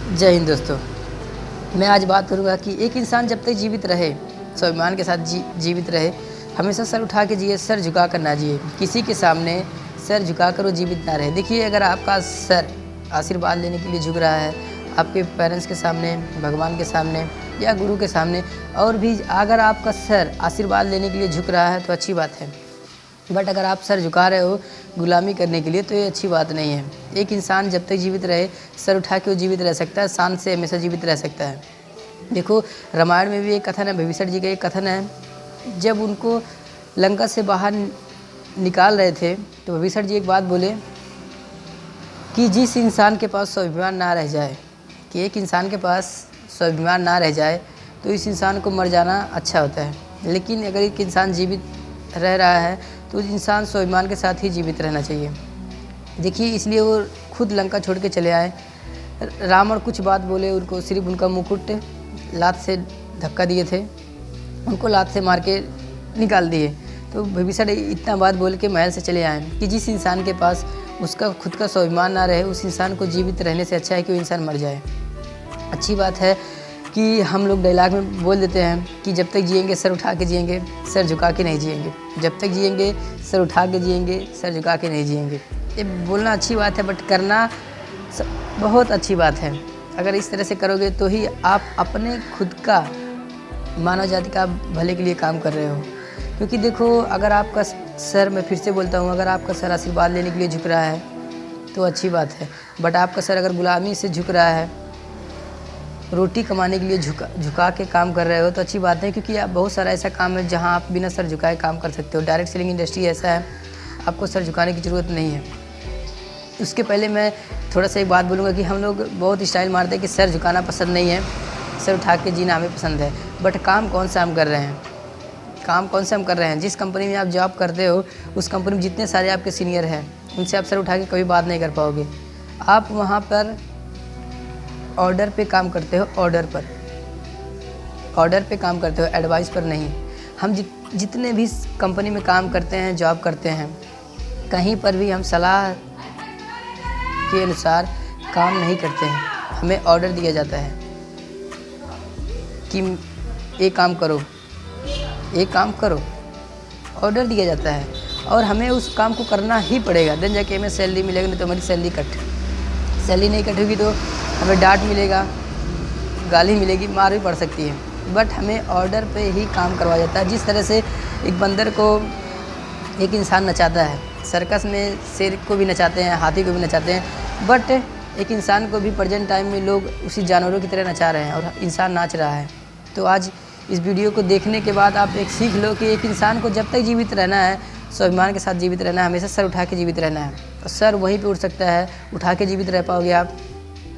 जय हिंद दोस्तों। मैं आज बात करूंगा कि एक इंसान जब तक जीवित रहे, स्वाभिमान के साथ जीवित रहे, हमेशा सर उठा के जिए, सर झुका कर ना जिए। किसी के सामने सर झुका कर वो जीवित ना रहे। देखिए, अगर आपका सर आशीर्वाद लेने के लिए झुक रहा है, आपके पेरेंट्स के सामने, भगवान के सामने या गुरु के सामने, और भी अगर आपका सर आशीर्वाद लेने के लिए झुक रहा है तो अच्छी बात है। बट अगर आप सर झुका रहे हो गुलामी करने के लिए तो ये अच्छी बात नहीं है। एक इंसान जब तक जीवित रहे, सर उठा के वो जीवित रह सकता है, शान से हमेशा जीवित रह सकता है। देखो, रामायण में भी एक कथन है, विभीषण जी का एक कथन है। जब उनको लंका से बाहर निकाल रहे थे तो विभीषण जी एक बात बोले कि जिस इंसान के पास स्वाभिमान ना रह जाए, कि एक इंसान के पास स्वाभिमान ना रह जाए तो इस इंसान को मर जाना अच्छा होता है। लेकिन अगर एक इंसान जीवित रह रहा है तो इंसान स्वाभिमान के साथ ही जीवित रहना चाहिए। देखिए, इसलिए वो खुद लंका छोड़ के चले आए। रावण कुछ बात बोले, उनको सिर्फ उनका मुकुट लात से धक्का दिए थे, उनको लात से मार के निकाल दिए। तो विभीषण इतना बात बोल के महल से चले आए कि जिस इंसान के पास उसका खुद का स्वाभिमान ना रहे, उस इंसान को जीवित रहने से अच्छा है कि वो इंसान मर जाए। अच्छी बात है कि हम लोग डायलॉग में बोल देते हैं कि जब तक जिएंगे सर उठा के जिएंगे, सर झुका के नहीं जिएंगे। जब तक जिएंगे सर उठा के जिएंगे, सर झुका के नहीं जिएंगे। ये बोलना अच्छी बात है, बट करना बहुत अच्छी बात है। अगर इस तरह से करोगे तो ही आप अपने खुद का, मानव जाति का भले के लिए काम कर रहे हो। क्योंकि देखो, अगर आपका सर, मैं फिर से बोलता हूँ, अगर आपका सर आशीर्वाद लेने के लिए झुक रहा है तो अच्छी बात है। बट आपका सर अगर गुलामी से झुक रहा है, रोटी कमाने के लिए झुका के काम कर रहे हो तो अच्छी बात नहीं। क्योंकि आप बहुत सारा ऐसा काम है जहां आप बिना सर झुकाए काम कर सकते हो। डायरेक्ट सेलिंग इंडस्ट्री ऐसा है, आपको सर झुकाने की ज़रूरत नहीं है। उसके पहले मैं थोड़ा सा एक बात बोलूँगा कि हम लोग बहुत स्टाइल मारते हैं कि सर झुकाना पसंद नहीं है, सर उठा के जीना हमें पसंद है। बट काम कौन सा हम कर रहे हैं, काम कौन सा हम कर रहे हैं? जिस कंपनी में आप जॉब करते हो, उस कंपनी में जितने सारे आपके सीनियर हैं, उनसे आप सर उठा के कभी बात नहीं कर पाओगे। आप वहाँ पर ऑर्डर पे काम करते हो, ऑर्डर पे काम करते हो, एडवाइस पर नहीं। हम जितने भी कंपनी में काम करते हैं, जॉब करते हैं, कहीं पर भी हम सलाह के अनुसार काम नहीं करते हैं। हमें ऑर्डर दिया जाता है कि ये काम करो, ये काम करो, ऑर्डर दिया जाता है और हमें उस काम को करना ही पड़ेगा। देन जाके हमें सैलरी मिलेगी, नहीं तो हमारी सैलरी नहीं कट होगी तो हमें डांट मिलेगा, गाली मिलेगी, मार भी पड़ सकती है। बट हमें ऑर्डर पे ही काम करवाया जाता है। जिस तरह से एक बंदर को एक इंसान नचाता है, सर्कस में शेर को भी नचाते हैं, हाथी को भी नचाते हैं, बट एक इंसान को भी प्रेजेंट टाइम में लोग उसी जानवरों की तरह नचा रहे हैं और इंसान नाच रहा है। तो आज इस वीडियो को देखने के बाद आप एक सीख लो कि एक इंसान को जब तक जीवित रहना है, स्वाभिमान के साथ जीवित रहना है, हमेशा सर उठा के जीवित रहना है। और सर वहीं पे उठ सकता है, उठा के जीवित रह पाओगे आप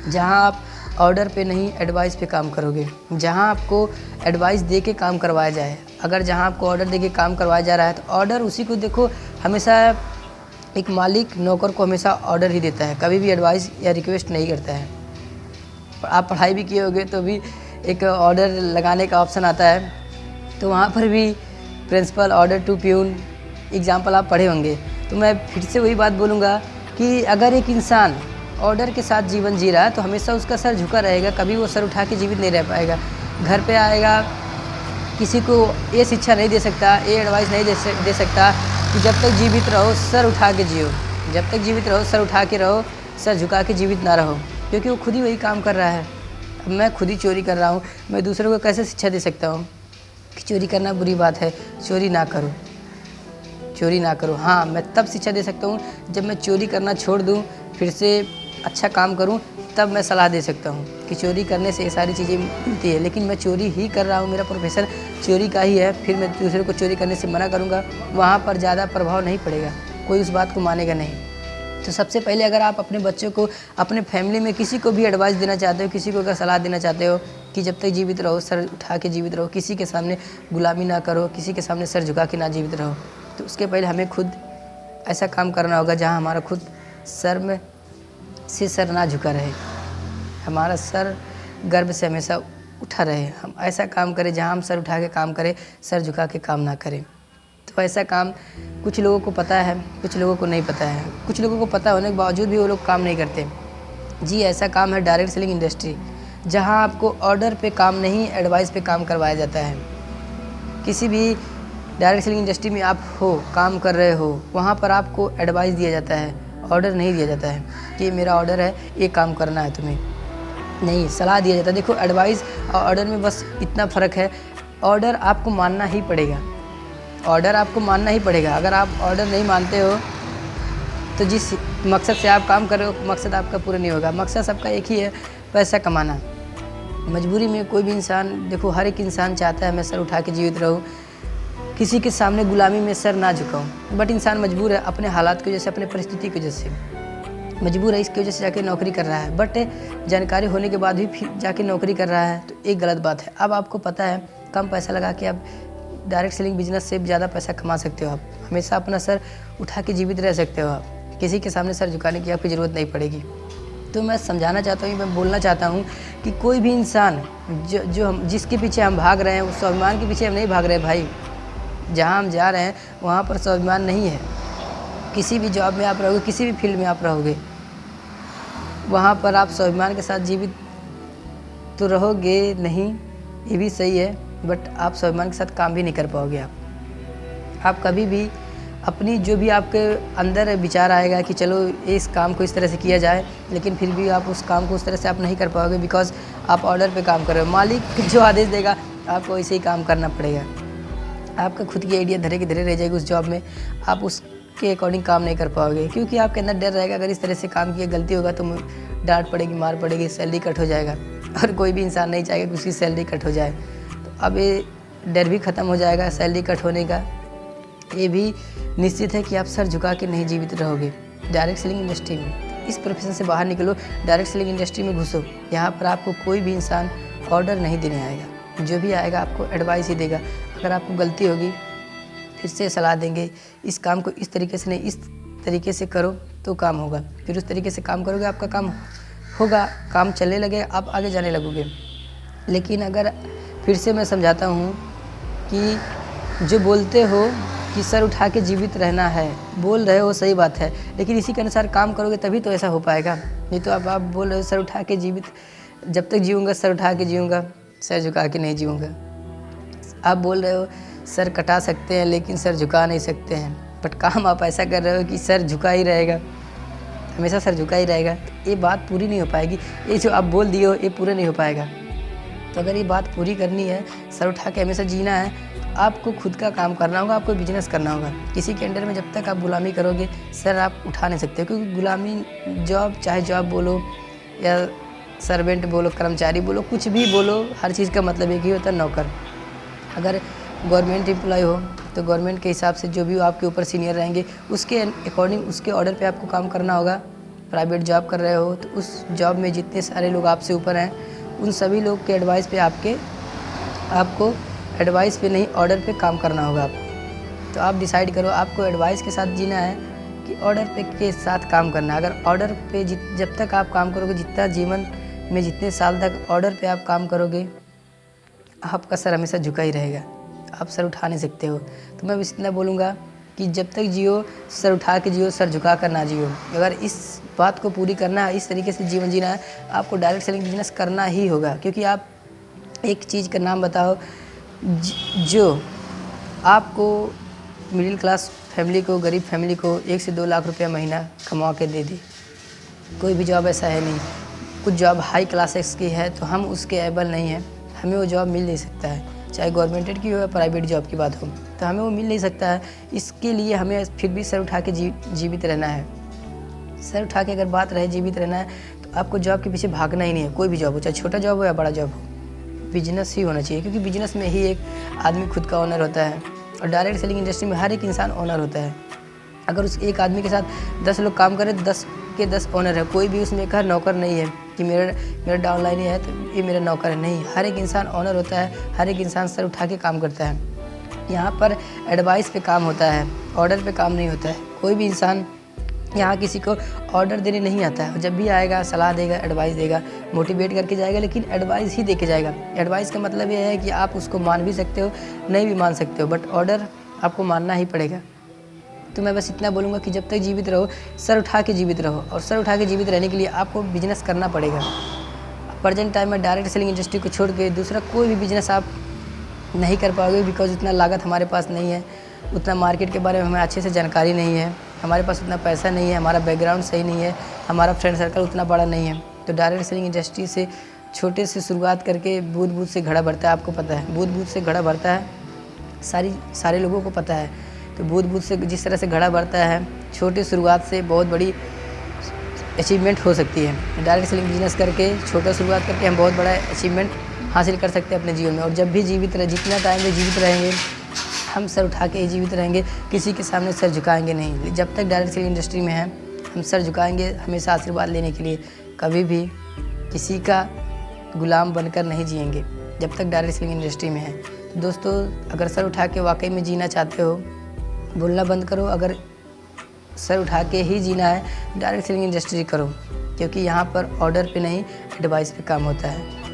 जहां आप ऑर्डर पे नहीं, एडवाइस पे काम करोगे। जहां आपको एडवाइस दे के काम करवाया जाए, अगर जहां आपको ऑर्डर दे के काम करवाया जा रहा है तो ऑर्डर उसी को देखो। हमेशा एक मालिक नौकर को हमेशा ऑर्डर ही देता है, कभी भी एडवाइस या रिक्वेस्ट नहीं करता है। आप पढ़ाई भी किए होगे तो भी एक ऑर्डर लगाने का ऑप्शन आता है, तो वहाँ पर भी principal, order to peon, example आप पढ़े होंगे। तो मैं फिर से वही बात बोलूँगा कि अगर एक इंसान ऑर्डर के साथ जीवन जी रहा है तो हमेशा उसका सर झुका रहेगा, कभी वो सर उठा के जीवित नहीं रह पाएगा। घर पे आएगा, किसी को ये शिक्षा नहीं दे सकता, ये एडवाइस नहीं दे सकता कि जब तक जीवित रहो सर उठा के जियो, जब तक जीवित रहो सर उठा के रहो, सर झुका के जीवित ना रहो। क्योंकि वो खुद ही वही काम कर रहा है। अब मैं खुद ही चोरी कर रहा हूँ, मैं दूसरों को कैसे शिक्षा दे सकता हूँ कि चोरी करना बुरी बात है, चोरी ना करो, चोरी ना करो। हाँ, मैं तब शिक्षा दे सकता हूँ जब मैं चोरी करना छोड़ दूँ, फिर से अच्छा काम करूं, तब मैं सलाह दे सकता हूं कि चोरी करने से ये सारी चीज़ें मिलती है। लेकिन मैं चोरी ही कर रहा हूं, मेरा प्रोफेशन चोरी का ही है, फिर मैं दूसरे को चोरी करने से मना करूंगा, वहां पर ज़्यादा प्रभाव नहीं पड़ेगा, कोई उस बात को मानेगा नहीं। तो सबसे पहले अगर आप अपने बच्चों को, अपने फैमिली में किसी को भी एडवाइस देना चाहते हो, किसी को अगर सलाह देना चाहते हो कि जब तक जीवित रहो सर उठा के जीवित रहो, किसी के सामने गुलामी ना करो, किसी के सामने सर झुका के ना जीवित रहो, तो उसके पहले हमें खुद ऐसा काम करना होगा जहाँ हमारा खुद सर में से सर ना झुका रहे, हमारा सर गर्व से हमेशा उठा रहे। हम ऐसा काम करें जहां हम सर उठा के काम करें, सर झुका के काम ना करें। तो ऐसा काम कुछ लोगों को पता है, कुछ लोगों को नहीं पता है। कुछ लोगों को पता होने के बावजूद भी वो लोग काम नहीं करते। जी ऐसा काम है डायरेक्ट सेलिंग इंडस्ट्री, जहां आपको ऑर्डर पे काम नहीं एडवाइस पे काम करवाया जाता है। किसी भी डायरेक्ट सेलिंग इंडस्ट्री में आप हो, काम कर रहे हो, वहाँ पर आपको एडवाइस दिया जाता है, ऑर्डर नहीं दिया जाता है कि मेरा ऑर्डर है, ये काम करना है तुम्हें। नहीं, सलाह दिया जाता है। देखो एडवाइस और ऑर्डर में बस इतना फ़र्क है, ऑर्डर आपको मानना ही पड़ेगा, ऑर्डर आपको मानना ही पड़ेगा। अगर आप ऑर्डर नहीं मानते हो तो जिस मकसद से आप काम कर रहे हो मकसद आपका पूरा नहीं होगा। मकसद सबका एक ही है, पैसा कमाना। मजबूरी में कोई भी इंसान, देखो हर एक इंसान चाहता है मैं सर उठा के जीवित रहूँ, किसी के सामने गुलामी में सर ना झुकाऊँ, बट इंसान मजबूर है अपने हालात की वजह से, अपने परिस्थिति की वजह से मजबूर है, इसकी वजह से जाके नौकरी कर रहा है। बट जानकारी होने के बाद भी फिर जाके नौकरी कर रहा है तो एक गलत बात है। अब आपको पता है कम पैसा लगा के आप डायरेक्ट सेलिंग बिजनेस से ज़्यादा पैसा कमा सकते हो। आप हमेशा अपना सर उठा के जीवित रह सकते हो। आप किसी के सामने सर झुकाने की आपकी ज़रूरत नहीं पड़ेगी। तो मैं समझाना चाहता हूँ, मैं बोलना चाहता हूँ कि कोई भी इंसान जिसके पीछे हम भाग रहे हैं उस स्वाभिमान के पीछे हम नहीं भाग रहे भाई। जहाँ हम जा रहे हैं वहाँ पर स्वाभिमान नहीं है। किसी भी जॉब में आप रहोगे, किसी भी फील्ड में आप रहोगे, वहाँ पर आप स्वाभिमान के साथ जीवित तो रहोगे नहीं, ये भी सही है, बट आप स्वाभिमान के साथ काम भी नहीं कर पाओगे। आप कभी भी अपनी जो भी आपके अंदर विचार आएगा कि चलो इस काम को इस तरह से किया जाए, लेकिन फिर भी आप उस काम को उस तरह से आप नहीं कर पाओगे, बिकॉज आप ऑर्डर पे काम कर रहे हो। मालिक जो आदेश देगा आपको वैसे ही काम करना पड़ेगा। आपका खुद की आइडिया धरे की धरे रह जाएगी उस जॉब में, आप उसके अकॉर्डिंग काम नहीं कर पाओगे, क्योंकि आपके अंदर डर रहेगा अगर इस तरह से काम किया गलती होगा तो डांट पड़ेगी, मार पड़ेगी, सैलरी कट हो जाएगा। और कोई भी इंसान नहीं चाहेगा कि उसकी सैलरी कट हो जाए। तो अब ये डर भी ख़त्म हो जाएगा सैलरी कट होने का। ये भी निश्चित है कि आप सर झुका के नहीं जीवित रहोगे डायरेक्ट सेलिंग इंडस्ट्री में। इस प्रोफेशन से बाहर निकलो, डायरेक्ट सेलिंग इंडस्ट्री में घुसो। यहाँ पर आपको कोई भी इंसान ऑर्डर नहीं देने आएगा, जो भी आएगा आपको एडवाइस ही देगा। अगर आपको गलती होगी फिर से सलाह देंगे, इस काम को इस तरीके से नहीं इस तरीके से करो तो काम होगा। फिर उस तरीके से काम करोगे, आपका काम होगा, काम चलने लगे, आप आगे जाने लगोगे। लेकिन अगर फिर से मैं समझाता हूँ कि जो बोलते हो कि सर उठा के जीवित रहना है, बोल रहे हो सही बात है, लेकिन इसी के अनुसार काम करोगे तभी तो ऐसा हो पाएगा। नहीं तो अब आप बोल रहे हो सर उठा के जीवित, जब तक जीऊँगा सर उठा के जीऊँगा, सर झुका के नहीं जीऊँगा। आप बोल रहे हो सर कटा सकते हैं लेकिन सर झुका नहीं सकते हैं, बट काम आप ऐसा कर रहे हो कि सर झुका ही रहेगा, हमेशा सर झुका ही रहेगा। ये बात पूरी नहीं हो पाएगी। ये जो आप बोल दिए हो ये पूरा नहीं हो पाएगा। तो अगर ये बात पूरी करनी है, सर उठा के हमेशा जीना है, तो आपको खुद का काम करना होगा, आपको बिजनेस करना होगा। किसी के अंडर में जब तक आप गुलामी करोगे सर आप उठा नहीं सकते, क्योंकि गुलामी जॉब, चाहे जॉब बोलो या सर्वेंट बोलो, कर्मचारी बोलो, कुछ भी बोलो, हर चीज़ का मतलब एक ही होता है, नौकर। अगर गवर्नमेंट एम्प्लॉय हो तो गवर्नमेंट के हिसाब से जो भी आपके ऊपर सीनियर रहेंगे उसके अकॉर्डिंग, उसके ऑर्डर पे आपको काम करना होगा। प्राइवेट जॉब कर रहे हो तो उस जॉब में जितने सारे लोग आपसे ऊपर हैं उन सभी लोग के एडवाइस पे आपको एडवाइस पे नहीं ऑर्डर पे काम करना होगा आपको। तो आप डिसाइड करो आपको एडवाइस के साथ जीना है कि ऑर्डर पे के साथ काम करना है। अगर ऑर्डर पे जब तक आप काम करोगे, जितना जीवन में जितने साल तक ऑर्डर पे आप काम करोगे, आपका सर हमेशा झुका ही रहेगा, आप सर उठा नहीं सकते हो। तो मैं बस इतना बोलूँगा कि जब तक जियो सर उठा के जियो, सर झुका कर ना जियो। अगर इस बात को पूरी करना है, इस तरीके से जीवन जीना है, आपको डायरेक्ट सेलिंग बिजनेस करना ही होगा। क्योंकि आप एक चीज़ का नाम बताओ जो आपको मिडिल क्लास फैमिली को, गरीब फैमिली को 1 से 2 लाख रुपया महीना कमा के दे दे। कोई भी जॉब ऐसा है नहीं। कुछ जॉब हाई क्लासेस की है तो हम उसके एबल नहीं हैं, हमें वो जॉब मिल नहीं सकता है, चाहे गवर्नमेंट की हो या प्राइवेट जॉब की बात हो, तो हमें वो मिल नहीं सकता है। इसके लिए हमें फिर भी सर उठा के जीवित रहना है। सर उठा के अगर बात रहे जीवित रहना है तो आपको जॉब के पीछे भागना ही नहीं है। कोई भी जॉब हो, चाहे छोटा जॉब हो या बड़ा जॉब हो, बिजनेस ही होना चाहिए। क्योंकि बिजनेस में ही एक आदमी खुद का ओनर होता है, और डायरेक्ट सेलिंग इंडस्ट्री में हर एक इंसान ओनर होता है। अगर उस एक आदमी के साथ 10 लोग काम करें, 10 के 10 ओनर है। कोई भी उसमें एक नौकर नहीं है कि मेरा डाउनलाइन है तो ये मेरा नौकर है, नहीं। हर एक इंसान ओनर होता है, हर एक इंसान सर उठा के काम करता है। यहाँ पर एडवाइस पे काम होता है, ऑर्डर पे काम नहीं होता है। कोई भी इंसान यहाँ किसी को ऑर्डर देने नहीं आता है। जब भी आएगा सलाह देगा, एडवाइस देगा, मोटिवेट करके जाएगा, लेकिन एडवाइस ही दे के जाएगा। एडवाइस का मतलब ये है कि आप उसको मान भी सकते हो, नहीं भी मान सकते हो, बट ऑर्डर आपको मानना ही पड़ेगा। तो मैं बस इतना बोलूँगा कि जब तक जीवित रहो, सर उठा के जीवित रहो, और सर उठा के जीवित रहने के लिए आपको बिजनेस करना पड़ेगा। प्रेजेंट टाइम में डायरेक्ट सेलिंग इंडस्ट्री को छोड़ के दूसरा कोई भी बिजनेस आप नहीं कर पाओगे, बिकॉज उतना लागत हमारे पास नहीं है, उतना मार्केट के बारे में हमें अच्छे से जानकारी नहीं है, हमारे पास उतना पैसा नहीं है, हमारा बैकग्राउंड सही नहीं है, हमारा फ्रेंड सर्कल उतना बड़ा नहीं है। तो डायरेक्ट सेलिंग इंडस्ट्री से छोटे से शुरुआत करके बूँद बूँद से घड़ा भरता है। आपको पता है बूँद बूँद से घड़ा भरता है, सारे लोगों को पता है। तो बूँद बूँद से जिस तरह से घड़ा भरता है, छोटी शुरुआत से बहुत बड़ी अचीवमेंट हो सकती है। डायरेक्ट सेलिंग बिजनेस करके छोटा शुरुआत करके हम बहुत बड़ा अचीवमेंट हासिल कर सकते हैं अपने जीवन में। और जब भी जितना टाइम में जीवित रहेंगे, हम सर उठा के ही जीवित रहेंगे, किसी के सामने सर झुकाएंगे नहीं। जब तक डायरेक्ट सेलिंग इंडस्ट्री में हैं, हम सर झुकाएंगे हमेशा आशीर्वाद लेने के लिए, कभी भी किसी का गुलाम बनकर नहीं जिएंगे जब तक डायरेक्ट सेलिंग इंडस्ट्री में है। तो दोस्तों, अगर सर उठा के वाकई में जीना चाहते हो, बोलना बंद करो। अगर सर उठा के ही जीना है, डायरेक्ट सेलिंग इंडस्ट्री करो, क्योंकि यहाँ पर ऑर्डर पे नहीं, एडवाइस पे काम होता है।